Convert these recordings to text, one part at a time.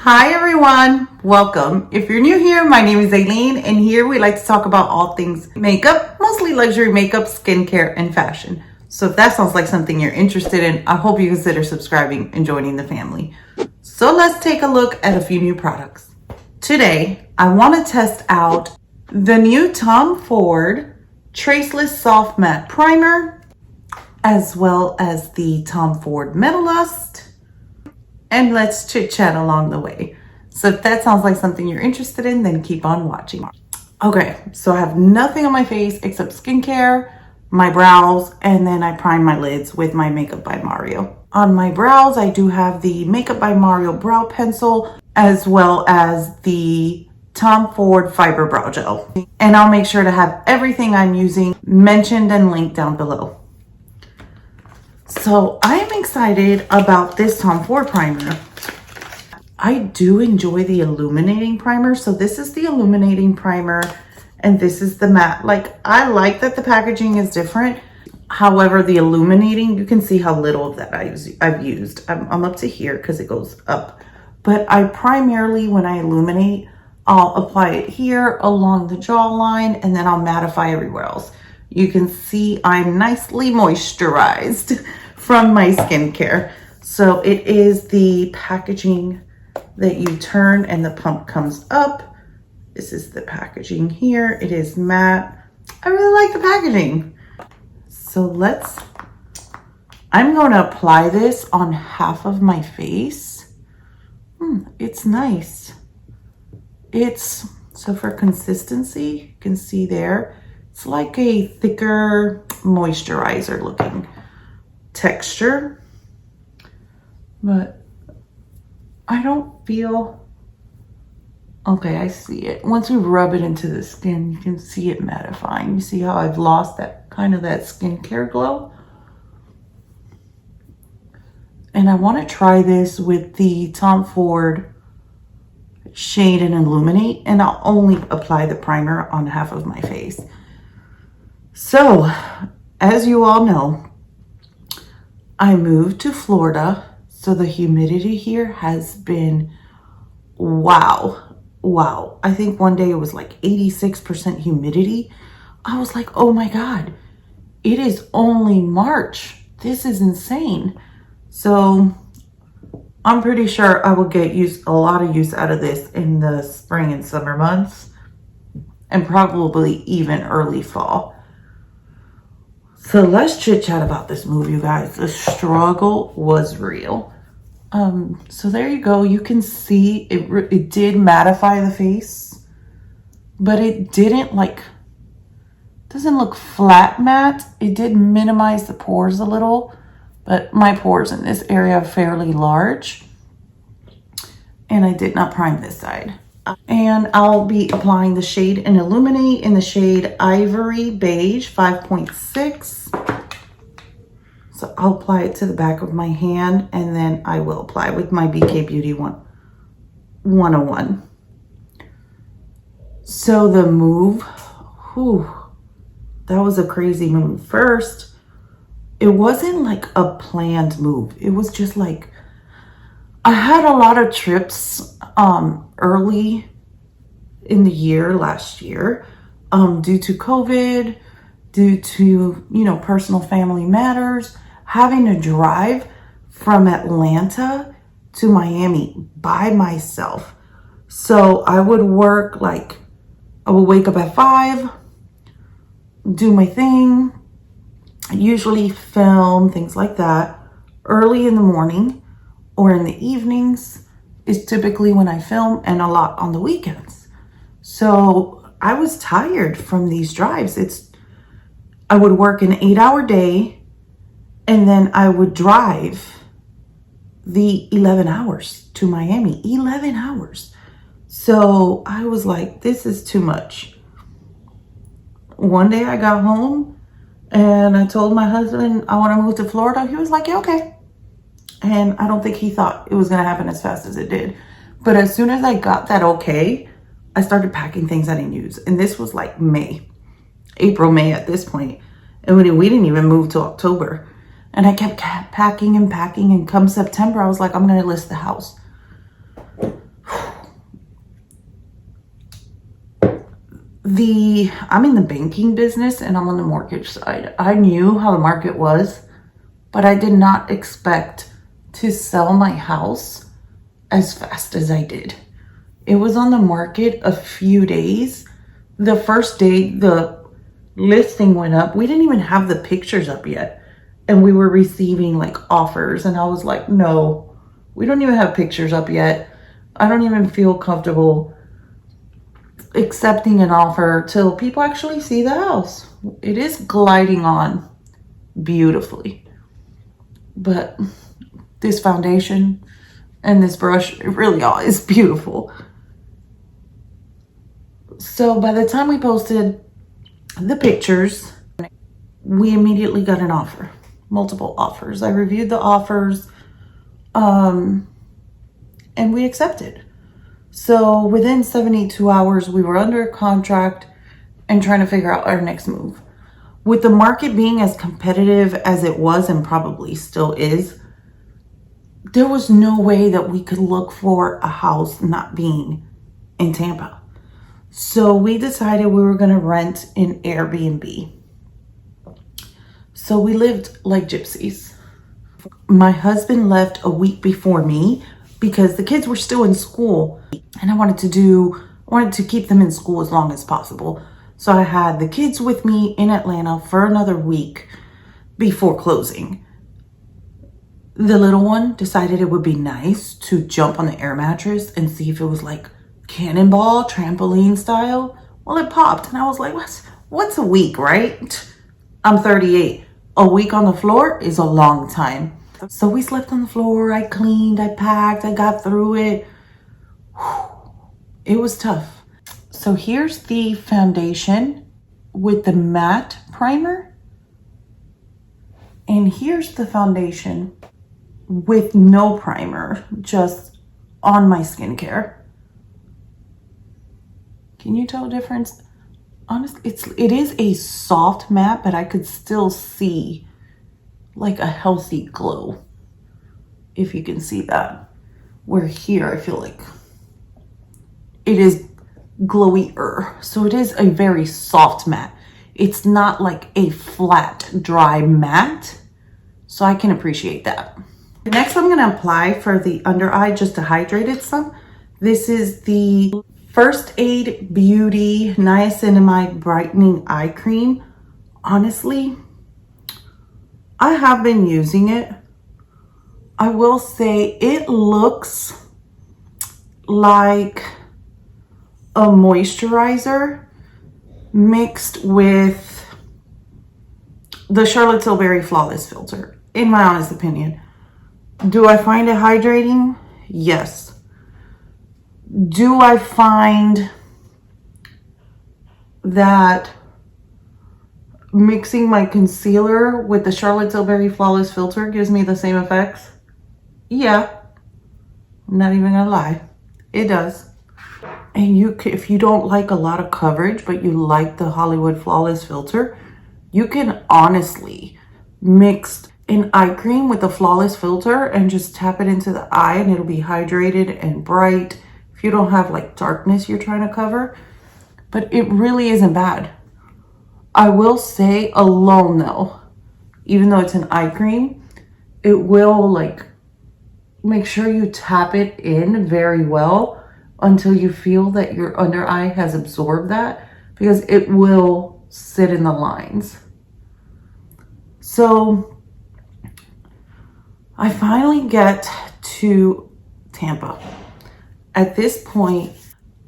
Hi everyone, welcome. If you're new here, my name is Aileen and here we like to talk about all things makeup, mostly luxury makeup, skincare, and fashion. So if that sounds like something you're interested in, I hope you consider subscribing and joining the family. So let's take a look at a few new products. Today, I want to test out the new Tom Ford Traceless Soft Matte Primer, as well as the Tom Ford Metallust. And let's chit chat along the way. So if that sounds like something you're interested in, then keep on watching. Okay, so I have nothing on my face except skincare, my brows, and then I prime my lids with my Makeup by Mario. On my brows, I do have the Makeup by Mario brow pencil, as well as the Tom Ford Fiber Brow Gel. And I'll make sure to have everything I'm using mentioned and linked down below. So I am excited about this Tom Ford primer. I do enjoy the illuminating primer. So this is the illuminating primer and this is the matte. Like, I like that the packaging is different. However, the illuminating, you can see how little of that I've used. I'm up to here because it goes up. But I primarily, when I illuminate, I'll apply it here along the jawline and then I'll mattify everywhere else. You can see I'm nicely moisturized from my skincare. So it is the packaging that you turn and the pump comes up. This is the packaging here. It is matte. I really like the packaging. So I'm going to apply this on half of my face. It's nice. So for consistency, you can see there, it's like a thicker moisturizer looking texture, but I don't feel, okay, I see it. Once we rub it into the skin, you can see it mattifying. You see how I've lost that kind of that skincare glow? And I want to try this with the Tom Ford Shade and Illuminate, and I'll only apply the primer on half of my face. So, as you all know, I moved to Florida, so the humidity here has been, wow. I think one day it was like 86% humidity. I was like, oh my God, it is only March. This is insane. So I'm pretty sure I will get a lot of use out of this in the spring and summer months, and probably even early fall. So let's chit chat about this move, you guys. The struggle was real. So there you go. You can see it did mattify the face, but it didn't doesn't look flat matte. It did minimize the pores a little, but my pores in this area are fairly large. And I did not prime this side. And I'll be applying the Shade and Illuminate in the shade Ivory Beige 5.6. So I'll apply it to the back of my hand and then I will apply with my BK Beauty 101. So the move, that was a crazy move. First, it wasn't like a planned move. It was just like, I had a lot of trips early in the year, last year, due to COVID, due to, personal family matters, having to drive from Atlanta to Miami by myself. So I would work, I would wake up at 5, do my thing, usually film, things like that, early in the morning or in the evenings is typically when I film, and a lot on the weekends. So I was tired from these drives. I would work an 8-hour day and then I would drive the 11 hours to Miami, 11 hours. So I was like, this is too much. One day I got home and I told my husband I want to move to Florida. He was like, yeah, okay. And I don't think he thought it was going to happen as fast as it did. But as soon as I got that okay, I started packing things I didn't use. And this was like April, May at this point. And we didn't even move till October. And I kept packing and packing. And come September, I was like, I'm going to list the house. I'm in the banking business and I'm on the mortgage side. I knew how the market was, but I did not expect to sell my house as fast as I did. It was on the market a few days. The first day the listing went up, we didn't even have the pictures up yet. And we were receiving like offers. And I was like, no, we don't even have pictures up yet. I don't even feel comfortable accepting an offer till people actually see the house. It is gliding on beautifully. But this foundation and this brush, it really is beautiful. So by the time we posted the pictures, we immediately got an offer, multiple offers. I reviewed the offers, and we accepted. So within 72 hours, we were under contract and trying to figure out our next move. With the market being as competitive as it was and probably still is, there was no way that we could look for a house not being in Tampa. So we decided we were going to rent an Airbnb. So we lived like gypsies. My husband left a week before me because the kids were still in school and I wanted to keep them in school as long as possible. So I had the kids with me in Atlanta for another week before closing. The little one decided it would be nice to jump on the air mattress and see if it was like cannonball trampoline style. Well, it popped and I was like, what's a week, right? I'm 38. A week on the floor is a long time. So we slept on the floor. I cleaned, I packed, I got through it. It was tough. So here's the foundation with the matte primer. And here's the foundation with no primer, just on my skincare. Can you tell the difference? Honestly, it is a soft matte, but I could still see like a healthy glow, if you can see that. Where here, I feel like it is glowier. So it is a very soft matte. It's not like a flat, dry matte. So I can appreciate that. Next, I'm going to apply for the under eye just to hydrate it some. This is the First Aid Beauty Niacinamide Brightening Eye Cream. Honestly, I have been using it. I will say it looks like a moisturizer mixed with the Charlotte Tilbury Flawless Filter, in my honest opinion. Do I find it hydrating? Yes. Do I find that mixing my concealer with the Charlotte Tilbury Flawless Filter gives me the same effects? Yeah. I'm not even gonna lie. It does. And if you don't like a lot of coverage, but you like the Hollywood Flawless Filter, you can honestly mix an eye cream with the Flawless Filter and just tap it into the eye and it'll be hydrated and bright if you don't have like darkness you're trying to cover. But it really isn't bad. I will say alone though, even though it's an eye cream, it will like make sure you tap it in very well until you feel that your under eye has absorbed that, because it will sit in the lines. So I finally get to Tampa. At this point,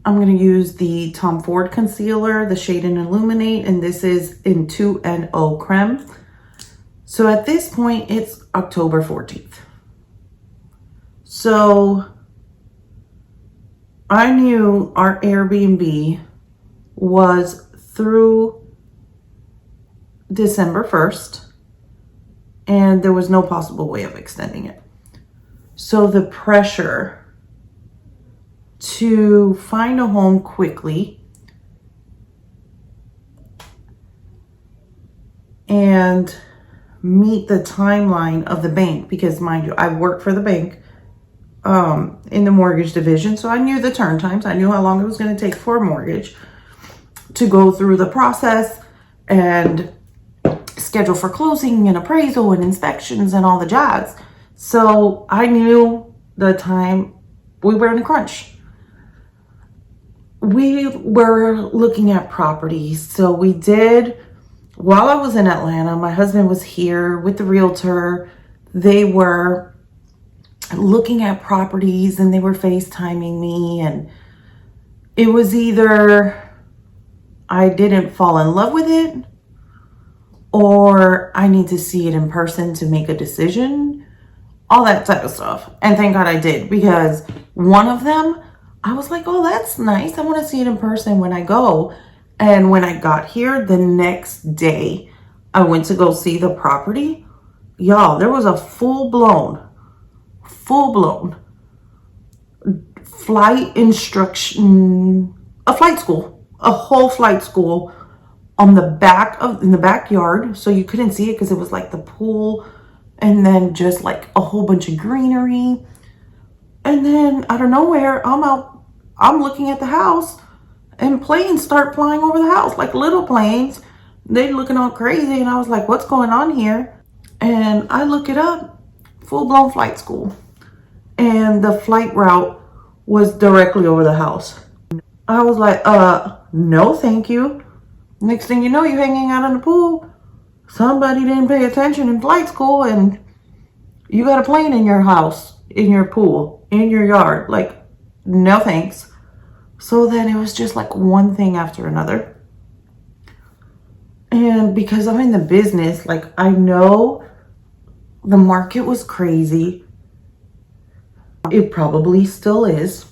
I'm going to use the Tom Ford concealer, the shade in Illuminate, and this is in 2NO Creme. So at this point, it's October 14th. So I knew our Airbnb was through December 1st, and there was no possible way of extending it. So the pressure to find a home quickly and meet the timeline of the bank, because mind you, I work for the bank in the mortgage division, so I knew the turn times. I knew how long it was going to take for a mortgage. to go through the process and schedule for closing and appraisal and inspections and all the jazz. So I knew the time we were in a crunch. We were looking at properties. So we did, while I was in Atlanta, my husband was here with the realtor. They were looking at properties and they were FaceTiming me, and it was either I didn't fall in love with it or I need to see it in person to make a decision, all that type of stuff. And thank God I did, because one of them, I was like, oh, that's nice. I want to see it in person when I go. And when I got here the next day, I went to go see the property. Y'all, there was a full-blown flight instruction, a flight school, a whole flight school on the back of, in the backyard. So you couldn't see it because it was like the pool, and then just like a whole bunch of greenery. And then out of nowhere, I'm looking at the house and planes start flying over the house, like little planes. They looking all crazy. And I was like, what's going on here? And I look it up, full-blown flight school. And the flight route was directly over the house. I was like, no, thank you. Next thing you know, you're hanging out in the pool. Somebody didn't pay attention in flight school and you got a plane in your house, in your pool, in your yard. Like, no thanks. So then it was just like one thing after another. And because I'm in the business, like, I know the market was crazy. It probably still is.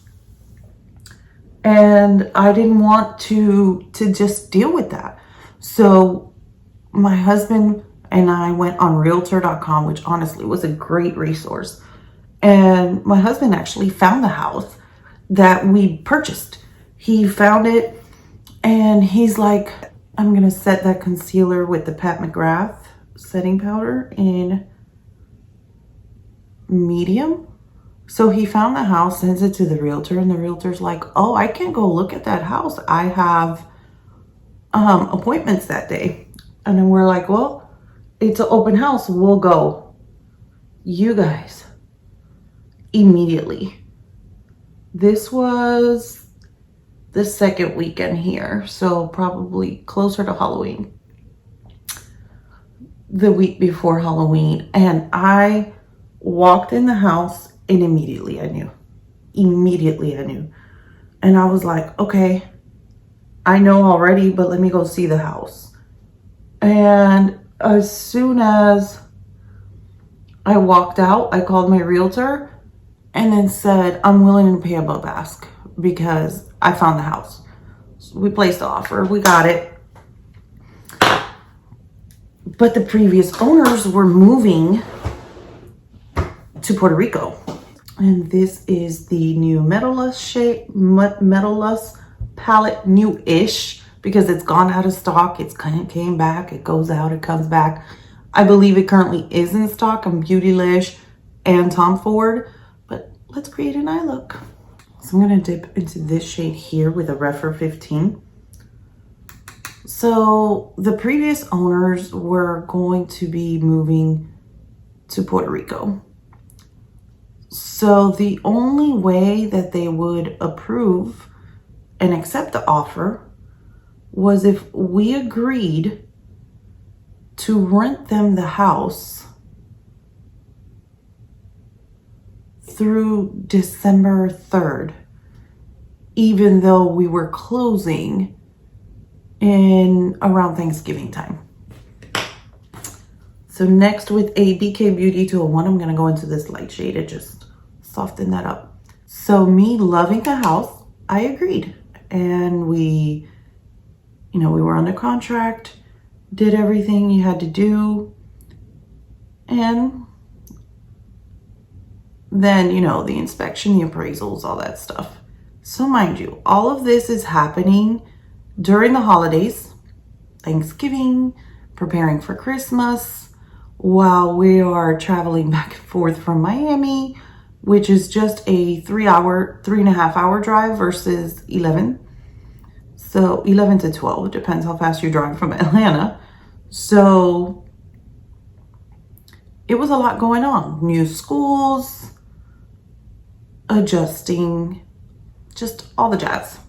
And I didn't want to just deal with that. So my husband and I went on realtor.com, which honestly was a great resource. And my husband actually found the house that we purchased. He found it and he's like, I'm going to set that concealer with the Pat McGrath setting powder in medium. So he found the house, sends it to the realtor, and the realtor's like, oh, I can't go look at that house. I have appointments that day. And then we're like, well, it's an open house. We'll go. You guys, immediately. This was the second weekend here, so probably closer to Halloween. The week before Halloween. And I walked in the house and immediately I knew. And I was like, okay, I know already, but let me go see the house. And as soon as I walked out, I called my realtor and then said, I'm willing to pay above ask because I found the house. So we placed the offer, we got it. But the previous owners were moving to Puerto Rico. And this is the new Metallust palette, new-ish, because it's gone out of stock. It's kind of came back. It goes out, it comes back. I believe it currently is in stock on Beautylish and Tom Ford. But let's create an eye look. So I'm going to dip into this shade here with a Refer 15. So the previous owners were going to be moving to Puerto Rico. So the only way that they would approve and accept the offer was if we agreed to rent them the house through December 3rd, even though we were closing in around Thanksgiving time. So next with a BK Beauty 201, I'm going to go into this light shade to just soften that up. So me loving the house, I agreed. And we were under contract, did everything you had to do. And then, the inspection, the appraisals, all that stuff. So mind you, all of this is happening during the holidays, Thanksgiving, preparing for Christmas, while we are traveling back and forth from Miami, which is just a 3.5 hour drive versus 11. So So 11 to 12, it depends how fast you drive from Atlanta. So it was a lot going on. New schools, adjusting, just all the jazz.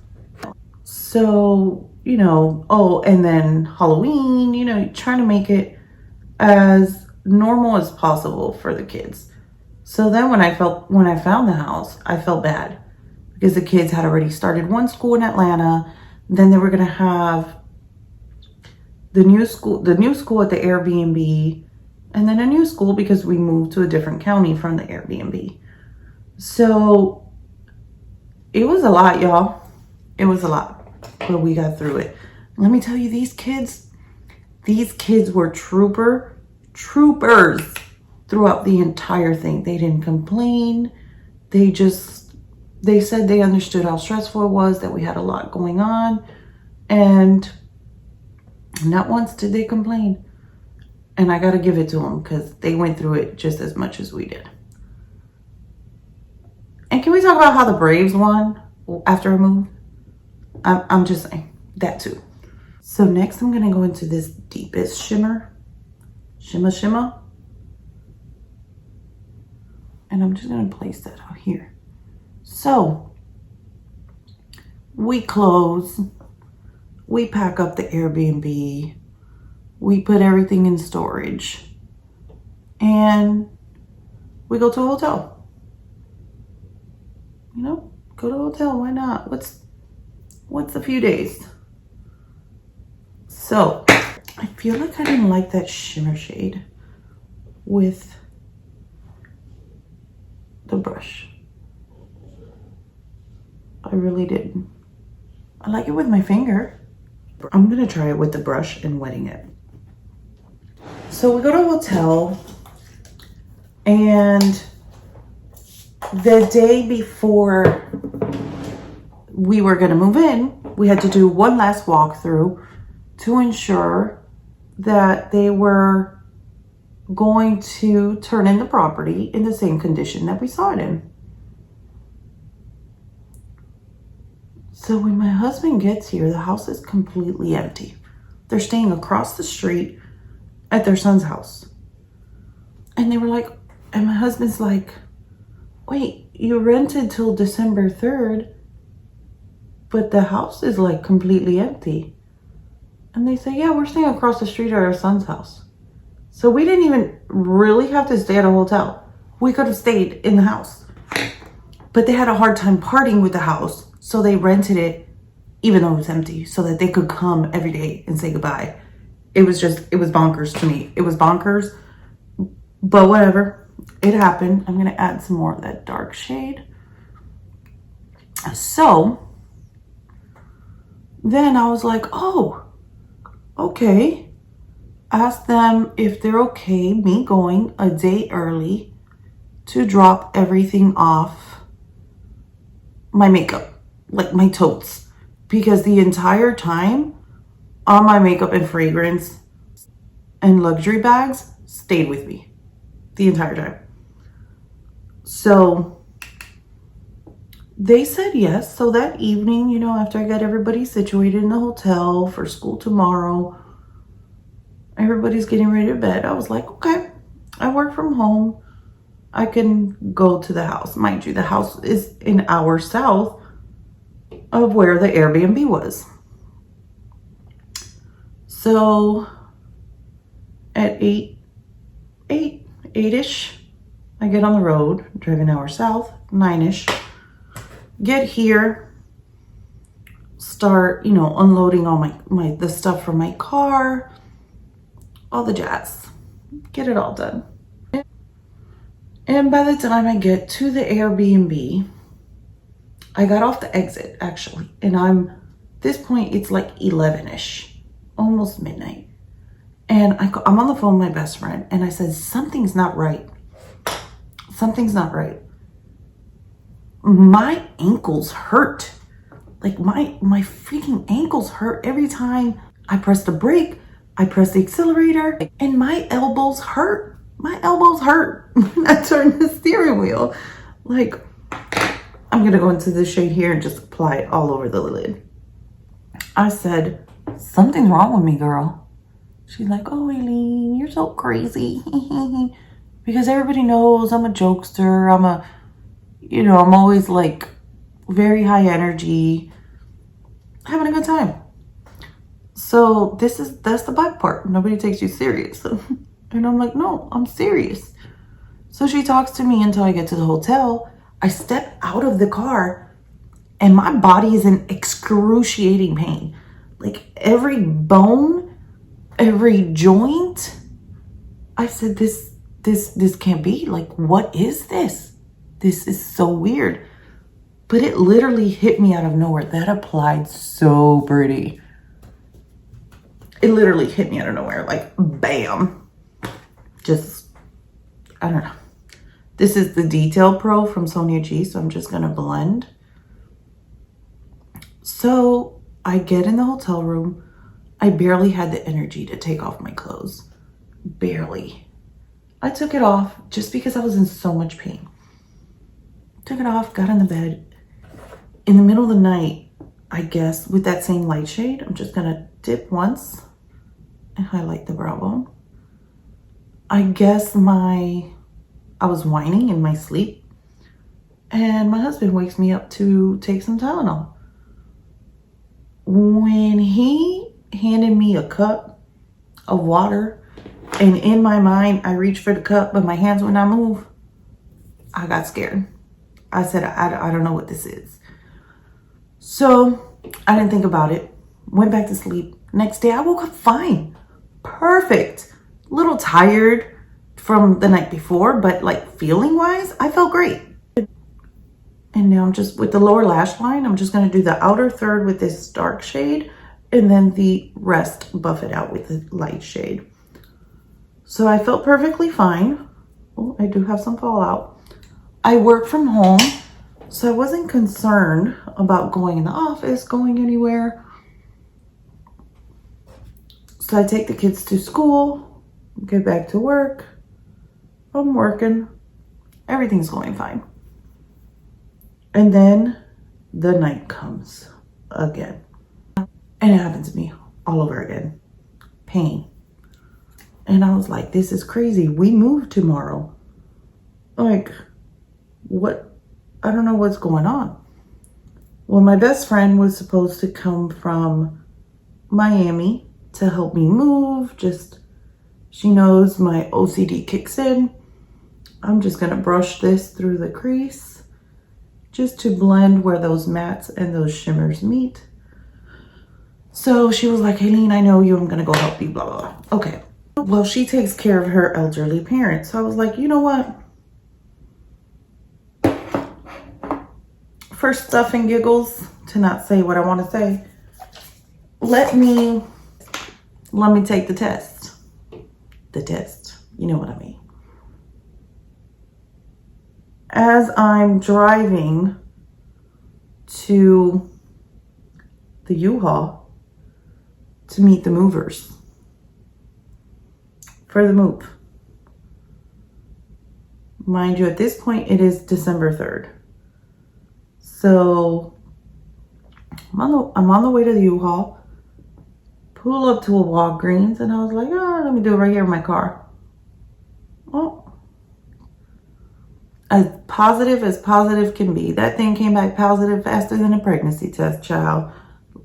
So, you know, oh, and then Halloween, you know, trying to make it as normal as possible for the kids. So then when I found the house, I felt bad because the kids had already started one school in Atlanta. Then they were going to have the new school at the Airbnb, and then a new school because we moved to a different county from the Airbnb. So it was a lot, y'all. It was a lot, but we got through it. Let me tell you, these kids were troopers throughout the entire thing. They didn't complain. They said they understood how stressful it was, that we had a lot going on, and not once did they complain. And I got to give it to them because they went through it just as much as we did. And can we talk about how the Braves won after a move? I'm just saying that too. So next I'm going to go into this deepest shimmer. And I'm just going to place that out here. So we close. We pack up the Airbnb. We put everything in storage. And we go to a hotel. You know, go to a hotel. Why not? What's a few days? So I feel like I didn't like that shimmer shade with the brush. I really didn't. I like it with my finger. I'm gonna try it with the brush and wetting it. So we go to a hotel, and the day before we were gonna move in, we had to do one last walkthrough to ensure that they were going to turn in the property in the same condition that we saw it in. So when my husband gets here, the house is completely empty. They're staying across the street at their son's house. And they were like, and my husband's like, wait, you rented till December 3rd, but the house is like completely empty. And they say, yeah, we're staying across the street at our son's house. So we didn't even really have to stay at a hotel. We could have stayed in the house. But they had a hard time parting with the house, so they rented it even though it was empty so that they could come every day and say goodbye. It was bonkers to me. It was bonkers, but whatever. It happened. I'm going to add some more of that dark shade. So then I was like, oh, okay. Ask them if they're okay me going a day early to drop everything off my makeup, like my totes, because the entire time all my makeup and fragrance and luxury bags stayed with me the entire time. So they said yes. So that evening, you know, after I got everybody situated in the hotel for school tomorrow, everybody's getting ready to bed. I was like, okay, I work from home. I can go to the house. Mind you, the house is an hour south of where the Airbnb was. So at 8-ish, I get on the road, drive an hour south, 9-ish, get here, start, you know, unloading all the stuff from my car, all the jazz, get it all done. And by the time I get to the Airbnb, I got off the exit actually, and this point it's like 11-ish, almost midnight. And I'm on the phone with my best friend, and I said, something's not right. Something's not right. My ankles hurt. Like my freaking ankles hurt every time I press the brake, I press the accelerator, and my elbows hurt. My elbows hurt when I turn the steering wheel. Like, I'm gonna go into this shade here and just apply it all over the lid. I said, something's wrong with me, girl. She's like, oh, Aileen, you're so crazy. Because everybody knows I'm a jokester. I'm always like very high energy, having a good time. So that's the bad part. Nobody takes you serious. And I'm like, no, I'm serious. So she talks to me until I get to the hotel. I step out of the car and my body is in excruciating pain. Like every bone, every joint. I said, this can't be. Like, what is this? This is so weird. But it literally hit me out of nowhere. That applied so pretty. It literally hit me out of nowhere. Like, bam. Just, I don't know. This is the Detail Pro from Sonia G. So I'm just going to blend. So I get in the hotel room. I barely had the energy to take off my clothes. Barely. I took it off just because I was in so much pain. Took it off, got in the bed. In the middle of the night, I guess, with that same light shade, I'm just going to dip once and highlight the brow bone. I guess I was whining in my sleep. And my husband wakes me up to take some Tylenol. When he handed me a cup of water, and in my mind, I reached for the cup, but my hands would not move, I got scared. I said, I don't know what this is. So I didn't think about it. Went back to sleep. Next day, I woke up fine. Perfect. A little tired from the night before, but like feeling wise, I felt great. And now I'm just with the lower lash line, I'm just going to do the outer third with this dark shade and then the rest buff it out with the light shade. So I felt perfectly fine. Oh, I do have some fallout. I work from home, so I wasn't concerned about going in the office, going anywhere. So I take the kids to school, get back to work. I'm working. Everything's going fine. And then the night comes again. And it happens to me all over again. Pain. And I was like, this is crazy. We move tomorrow. Like, what? I don't know what's going on. Well, my best friend was supposed to come from Miami to help me move. She knows my OCD kicks in. I'm just going to brush this through the crease just to blend where those mattes and those shimmers meet. So she was like, Aileen, I know you. I'm going to go help you, blah, blah, blah. Okay. Well, she takes care of her elderly parents. So I was like, you know what? For stuff and giggles, to not say what I want to say, let me take the test. The test. You know what I mean. As I'm driving to the U-Haul to meet the movers for the move. Mind you, at this point, it is December 3rd. So I'm on the way to the U-Haul, pull up to a Walgreens, and I was like, oh, let me do it right here in my car. Well, as positive can be. That thing came back positive faster than a pregnancy test, child.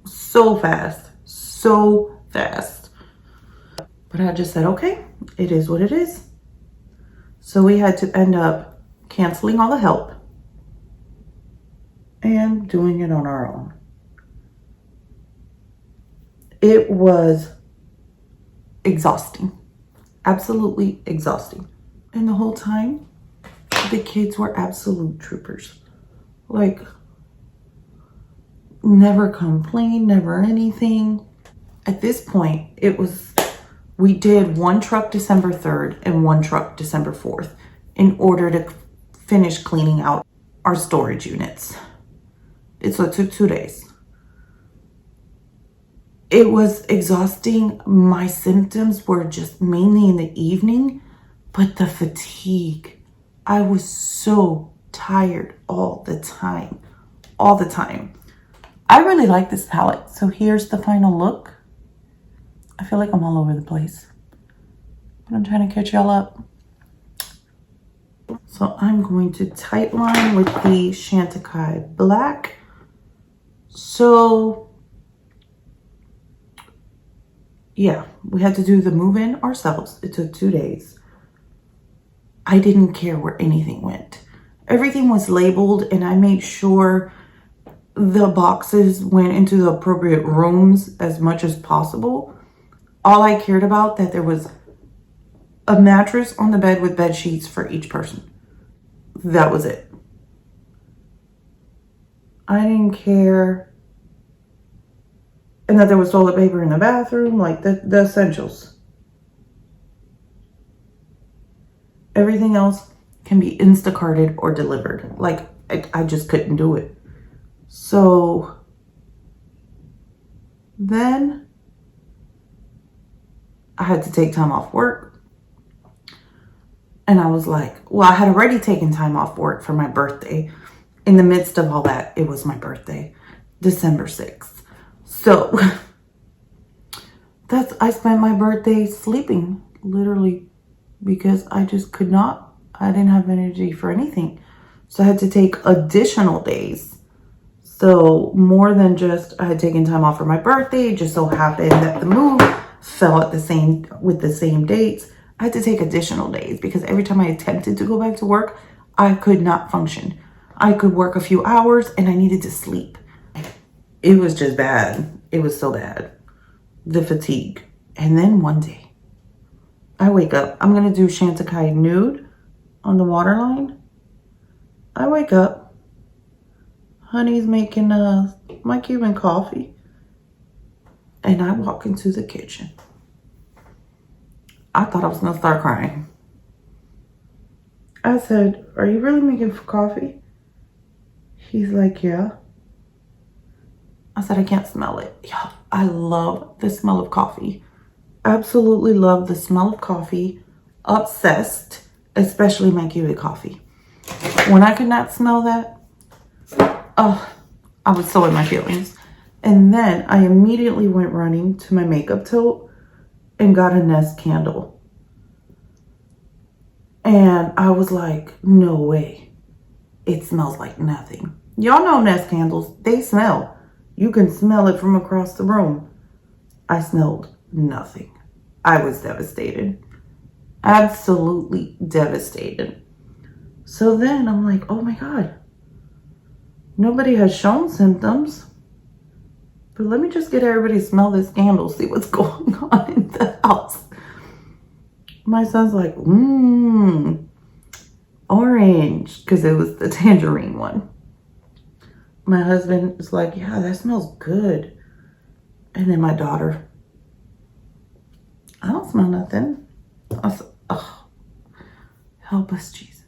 So fast. So fast. But I just said, okay, it is what it is. So we had to end up canceling all the help and doing it on our own. It was exhausting. Absolutely exhausting. And the whole time, the kids were absolute troopers. Like, never complained, never anything. At this point, we did one truck December 3rd and one truck December 4th in order to finish cleaning out our storage units. So it took 2 days. It was exhausting. My symptoms were just mainly in the evening, but the fatigue. I was so tired all the time. I really like this palette. So here's the final look. I feel like I'm all over the place, but I'm trying to catch y'all up. So I'm going to tightline with the Chantecaille Black. So yeah, we had to do the move-in ourselves. It took 2 days. I didn't care where anything went. Everything was labeled, and I made sure the boxes went into the appropriate rooms as much as possible. All I cared about that there was a mattress on the bed with bed sheets for each person. That was it. I didn't care. And that there was toilet paper in the bathroom, like the essentials. Everything else can be Instacarted or delivered. Like, I just couldn't do it. So then I had to take time off work. And I was like, well, I had already taken time off work for my birthday. In the midst of all that, it was my birthday, December 6th. So I spent my birthday sleeping, literally, because I just could not. I didn't have energy for anything. So I had to take additional days. So more than just I had taken time off for my birthday. It just so happened that the move fell at with the same dates. I had to take additional days because every time I attempted to go back to work, I could not function. I could work a few hours and I needed to sleep. It was just bad. It was so bad. The fatigue. And then one day, I wake up. I'm going to do Chantecaille Nude on the waterline. I wake up. Honey's making my Cuban coffee. And I walk into the kitchen. I thought I was going to start crying. I said, "Are you really making coffee?" He's like, "Yeah." I said, "I can't smell it." Yeah, I love the smell of coffee. Absolutely love the smell of coffee. Obsessed, especially my Cuban coffee. When I could not smell that, I was so in my feelings. And then I immediately went running to my makeup tote and got a Nest candle. And I was like, no way. It smells like nothing. Y'all know Nest candles, they smell. You can smell it from across the room. I smelled nothing. I was devastated. Absolutely devastated. So then I'm like, oh my God. Nobody has shown symptoms. But let me just get everybody to smell this candle, see what's going on in the house. My son's like, orange, because it was the tangerine one. My husband is like, yeah, that smells good. And then my daughter, I don't smell nothing. I said, oh, help us, Jesus.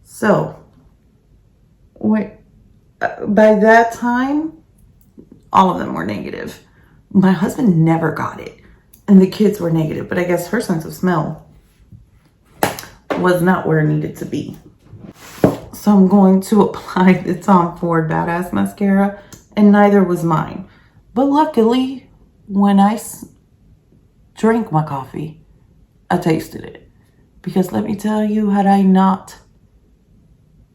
So, by that time, all of them were negative. My husband never got it. And the kids were negative. But I guess her sense of smell was not where it needed to be. So I'm going to apply the Tom Ford Badass Mascara. And neither was mine. But luckily, when I drank my coffee, I tasted it. Because let me tell you, had I not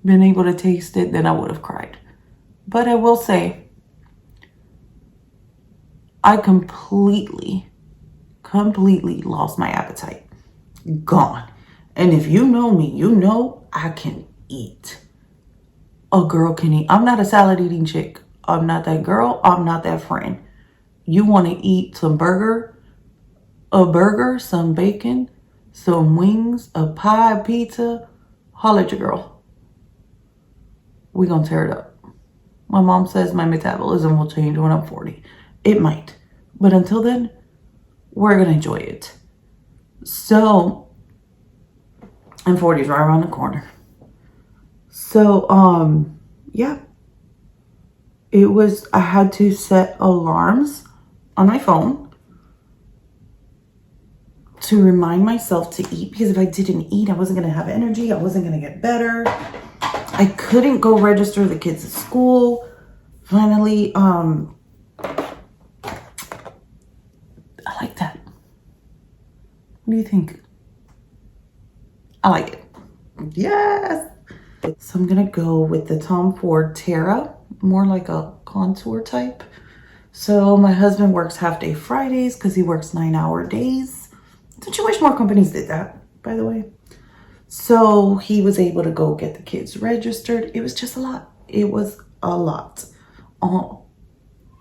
been able to taste it, then I would have cried. But I will say, I completely lost my appetite. Gone. And if you know me, you know I can eat. A girl can eat. I'm not a salad eating chick. I'm not that girl. I'm not that friend. You want to eat a burger, some bacon, some wings, a pie, a pizza, holler at your girl. We're going to tear it up. My mom says my metabolism will change when I'm 40. It might. But until then, we're going to enjoy it. So, and 40 is right around the corner. So, yeah. I had to set alarms on my phone to remind myself to eat. Because if I didn't eat, I wasn't going to have energy. I wasn't going to get better. I couldn't go register the kids at school finally, I like that. What do you think? I like it. Yes. So I'm gonna go with the Tom Ford Terra, more like a contour type. So my husband works half-day Fridays because he works 9-hour days. Don't you wish more companies did that, by the way? So he was able to go get the kids registered. It was just a lot. It was a lot.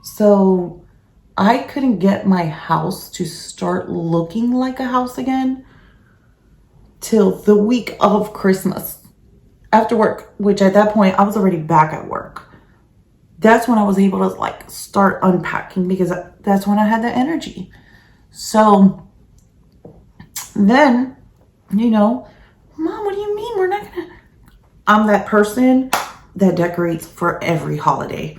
So I couldn't get my house to start looking like a house again till the week of Christmas after work, which at that point I was already back at work. That's when I was able to like start unpacking because that's when I had the energy. So then, you know, Mom, what do you mean we're not gonna? I'm that person that decorates for every holiday.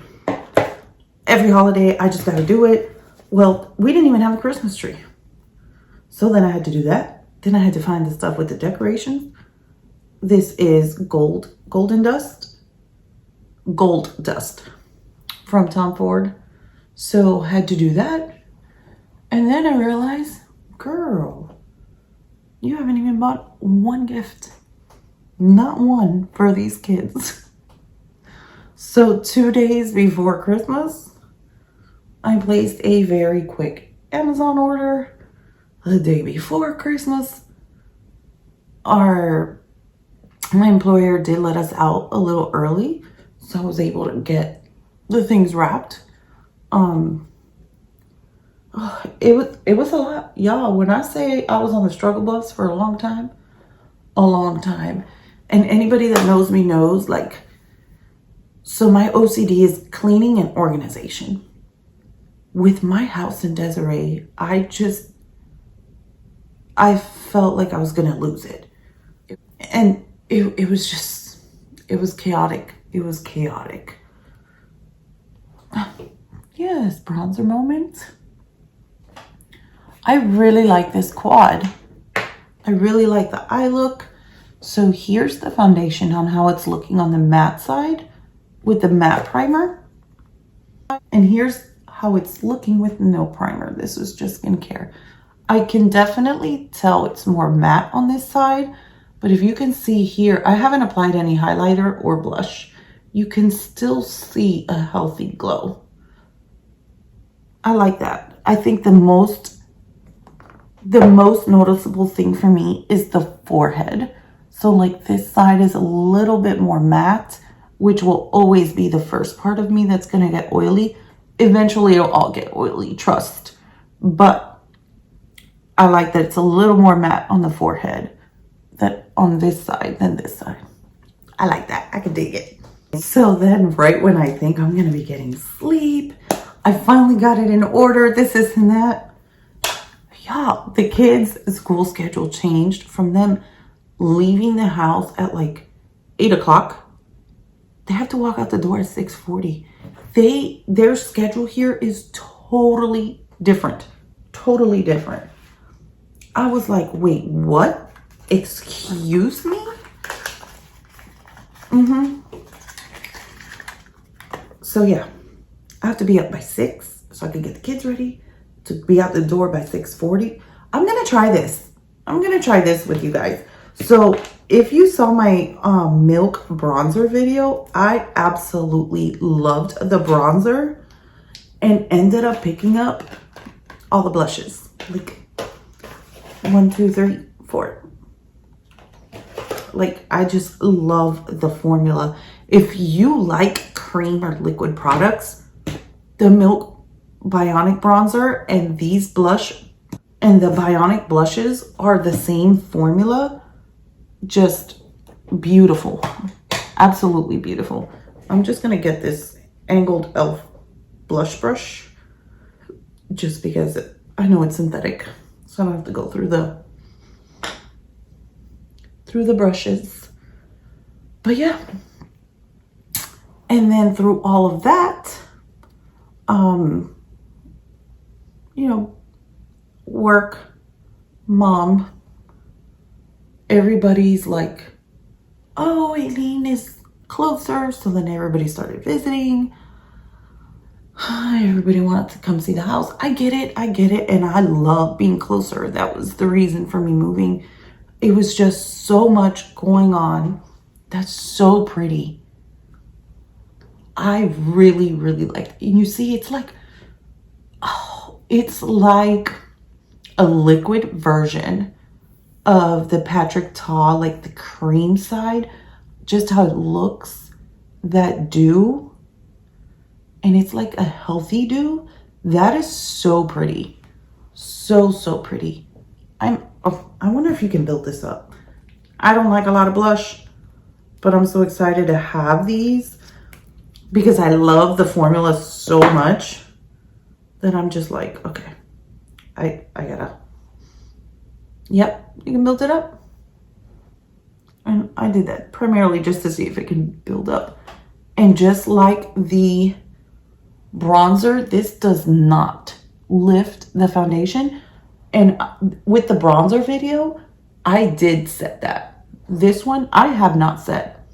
Every holiday, I just gotta do it. Well, we didn't even have a Christmas tree. So then I had to do that. Then I had to find the stuff with the decorations. This is golden dust, gold dust from Tom Ford. So had to do that. And then I realized, girl, you haven't even bought one gift. Not one for these kids. So 2 days before Christmas, I placed a very quick Amazon order. The day before Christmas, my employer did let us out a little early, so I was able to get the things wrapped. It was a lot, y'all. When I say I was on the struggle bus for a long time, and anybody that knows me knows, like, so my OCD is cleaning and organization. With my house in Desiree, I felt like I was gonna lose it. And it was chaotic. It was chaotic. Yes, bronzer moment. I really like this quad. I really like the eye look. So here's the foundation on how it's looking on the matte side with the matte primer. And here's how it's looking with no primer. This is just skincare. I can definitely tell it's more matte on this side, but if you can see here, I haven't applied any highlighter or blush. You can still see a healthy glow. I like that. I think the most noticeable thing for me is the forehead. So like this side is a little bit more matte, which will always be the first part of me that's gonna get oily. Eventually it'll all get oily, trust. But I like that it's a little more matte on the forehead than on this side than this side. I like that. I can dig it. So then right when I think I'm going to be getting sleep, I finally got it in order. This and that. Y'all, the kids' school schedule changed from them leaving the house at like 8 o'clock. They have to walk out the door at 6:40. Their schedule here is totally different. Totally different. I was like, wait, what? Excuse me? So yeah, I have to be up by 6 so I can get the kids ready to be out the door by 6:40. I'm gonna try this. I'm gonna try this with you guys. So if you saw my milk bronzer video, I absolutely loved the bronzer and ended up picking up all the blushes. Like 1, 2, 3, 4. Like, I just love the formula. If you like cream or liquid products, the Milk Bionic Bronzer and these blush and the Bionic blushes are the same formula. Just beautiful. Absolutely beautiful. I'm just going to get this angled e.l.f. blush brush just because I know it's synthetic. So I don't have to go through the brushes. But yeah. And then through all of that, you know, work, mom, everybody's like, oh, Aileen is closer. So then everybody started visiting. Everybody wanted to come see the house. I get it. And I love being closer. That was the reason for me moving. It was just so much going on. That's so pretty. I really, really liked it. And you see, it's like, oh, it's like a liquid version of the Patrick Ta, like the cream side. Just how it looks, that dew. And it's like a healthy dew. That is so pretty. So, so pretty. I wonder if you can build this up. I don't like a lot of blush, but I'm so excited to have these because I love the formula so much that I'm just like, okay, I gotta, yep, you can build it up. And I did that primarily just to see if it can build up. And just like the bronzer, this does not lift the foundation. And with the bronzer video, I did set that. This one I have not set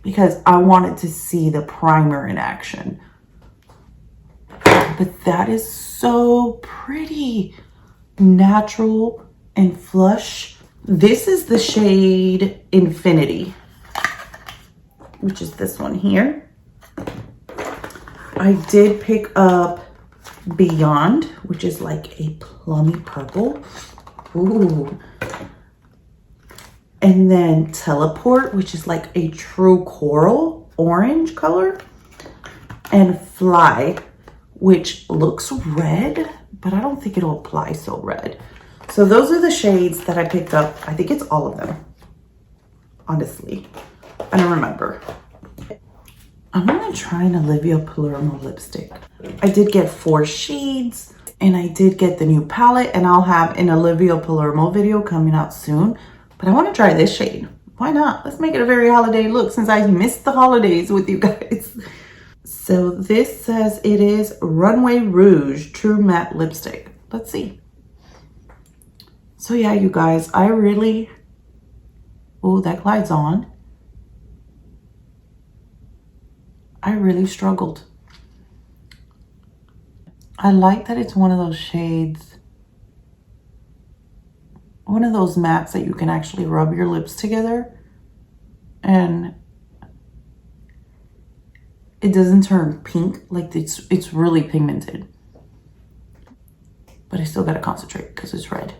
because I wanted to see the primer in action. But that is so pretty. Natural and flush. This is the shade Infinity, which is this one here. I did pick up Beyond, which is like a plummy purple. Ooh. And then Teleport, which is like a true coral orange color. And Fly, which looks red, but I don't think it'll apply so red. So those are the shades that I picked up. I think it's all of them, honestly. I don't remember. I'm gonna try an Olivia Palermo lipstick. I did get 4 shades and I did get the new palette, and I'll have an Olivia Palermo video coming out soon. But I wanna try this shade. Why not? Let's make it a very holiday look since I missed the holidays with you guys. So this says it is Runway Rouge True Matte Lipstick. Let's see. So yeah, you guys, I really, oh, that glides on. I really struggled. I like that it's one of those shades, one of those mattes that you can actually rub your lips together and it doesn't turn pink. Like it's really pigmented. But I still gotta concentrate because it's red.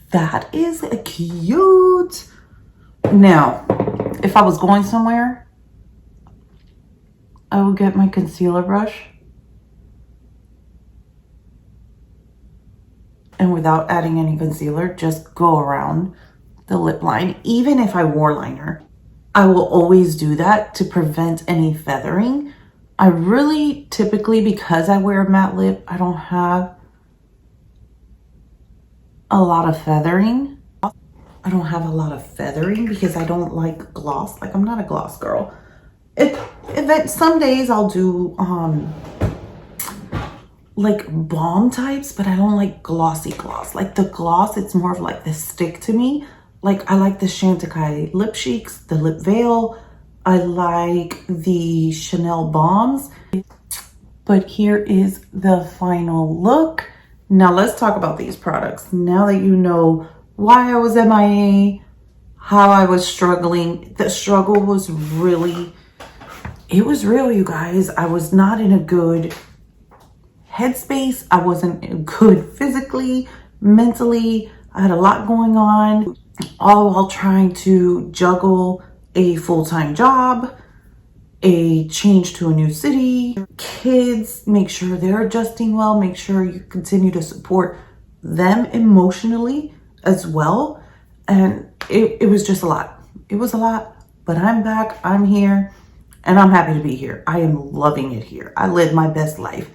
That is cute. Now, if I was going somewhere, I would get my concealer brush and without adding any concealer, just go around the lip line. Even if I wore liner, I will always do that to prevent any feathering. I really typically, because I wear a matte lip, I don't have a lot of feathering. I don't have a lot of feathering because I don't like gloss. Like, I'm not a gloss girl. Some days I'll do like balm types, but I don't like glossy gloss. Like the gloss, it's more of like the stick to me. Like I like the Chantecaille lip cheeks, the lip veil. I like the Chanel balms. But here is the final look. Now let's talk about these products. Now that you know why I was MIA, how I was struggling. The struggle was really, it was real, you guys. I was not in a good headspace. I wasn't good physically, mentally. I had a lot going on, all while trying to juggle a full-time job, a change to a new city, kids, make sure they're adjusting well, make sure you continue to support them emotionally as well. And it was just a lot. It was a lot, but I'm back, I'm here, and I'm happy to be here. I am loving it here. I live my best life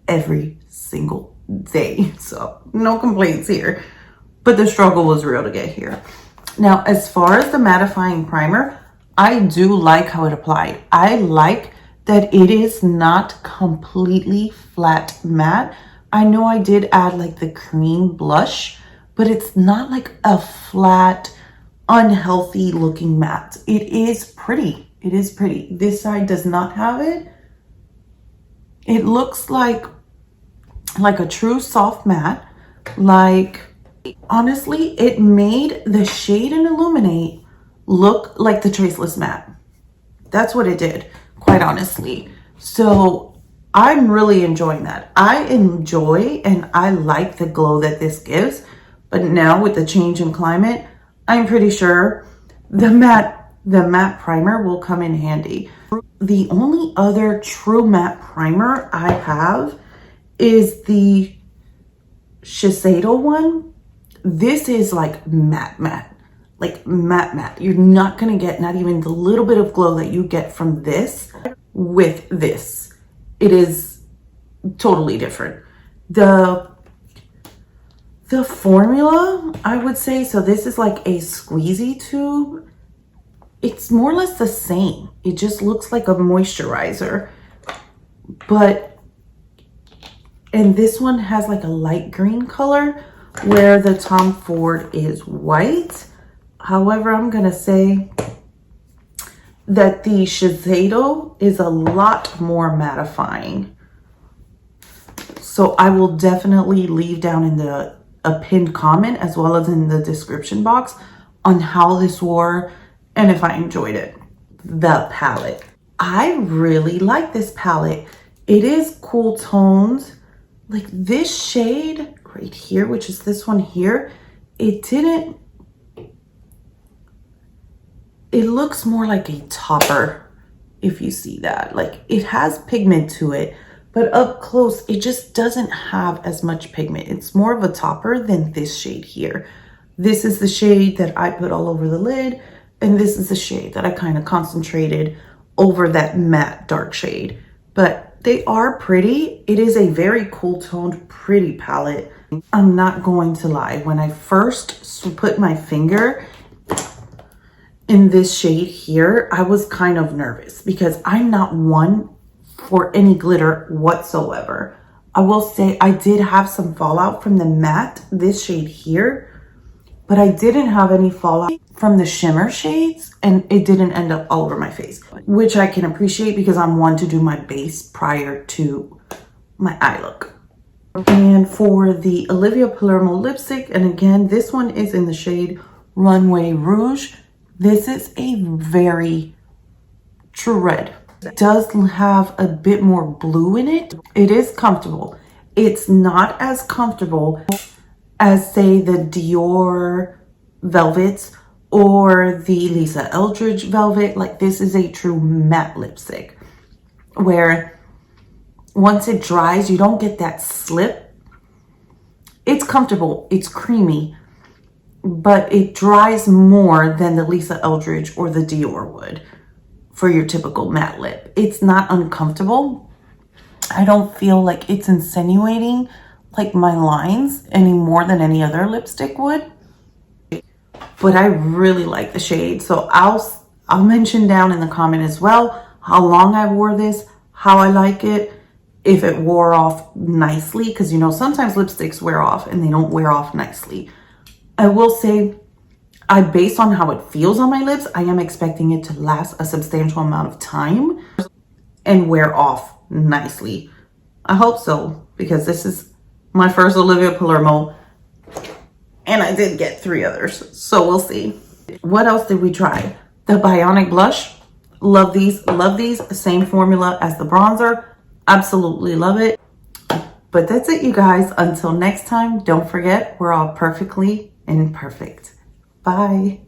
every single day, so no complaints here. But the struggle was real to get here. Now, as far as the mattifying primer, I do like how it applied. I like that it is not completely flat matte. I know I did add like the cream blush, but it's not like a flat, unhealthy looking matte. It is pretty. It is pretty. This side does not have it. It looks like a true soft matte. Like, honestly, it made the shade in Illuminate look like the Traceless Matte. That's what it did, quite honestly. So I'm really enjoying that. I enjoy and I like the glow that this gives. But now with the change in climate, I'm pretty sure the matte primer will come in handy. The only other true matte primer I have is the Shiseido one. This is like matte. Like matte. You're not gonna get not even the little bit of glow that you get from this with this. It is totally different. The formula, I would say, so this is like a squeezy tube. It's more or less the same. It just looks like a moisturizer. And this one has like a light green color where the Tom Ford is white. However, I'm gonna say that the Shiseido is a lot more mattifying. So I will definitely leave down in a pinned comment as well as in the description box on how this wore and if I enjoyed it. The palette. I really like this palette. It is cool tones. Like this shade right here, which is this one here, it looks more like a topper, if you see that. Like it has pigment to it, but up close, it just doesn't have as much pigment. It's more of a topper than this shade here. This is the shade that I put all over the lid, and this is the shade that I kind of concentrated over that matte dark shade. But they are pretty. It is a very cool toned, pretty palette. I'm not going to lie. When I first put my finger in this shade here, I was kind of nervous because I'm not one for any glitter whatsoever. I will say I did have some fallout from the matte, this shade here, but I didn't have any fallout from the shimmer shades, and it didn't end up all over my face, which I can appreciate because I'm one to do my base prior to my eye look. And for the Olivia Palermo lipstick, and again, this one is in the shade Runway Rouge. This is a very true red. It does have a bit more blue in it. It is comfortable. It's not as comfortable as, say, the Dior velvets or the Lisa Eldridge velvet. Like this is a true matte lipstick where once it dries, you don't get that slip. It's comfortable, it's creamy, but it dries more than the Lisa Eldridge or the Dior would for your typical matte lip. It's not uncomfortable. I don't feel like it's insinuating like my lines any more than any other lipstick would. But I really like the shade. So I'll mention down in the comment as well how long I wore this, how I like it, if it wore off nicely, because you know sometimes lipsticks wear off and they don't wear off nicely. I will say, based on how it feels on my lips, I am expecting it to last a substantial amount of time and wear off nicely. I hope so, because this is my first Olivia Palermo and I did get 3 others, so we'll see. What else did we try? The Bionic blush. Love these, same formula as the bronzer. Absolutely love it. But that's it, you guys. Until next time, don't forget, we're all perfectly imperfect. Bye.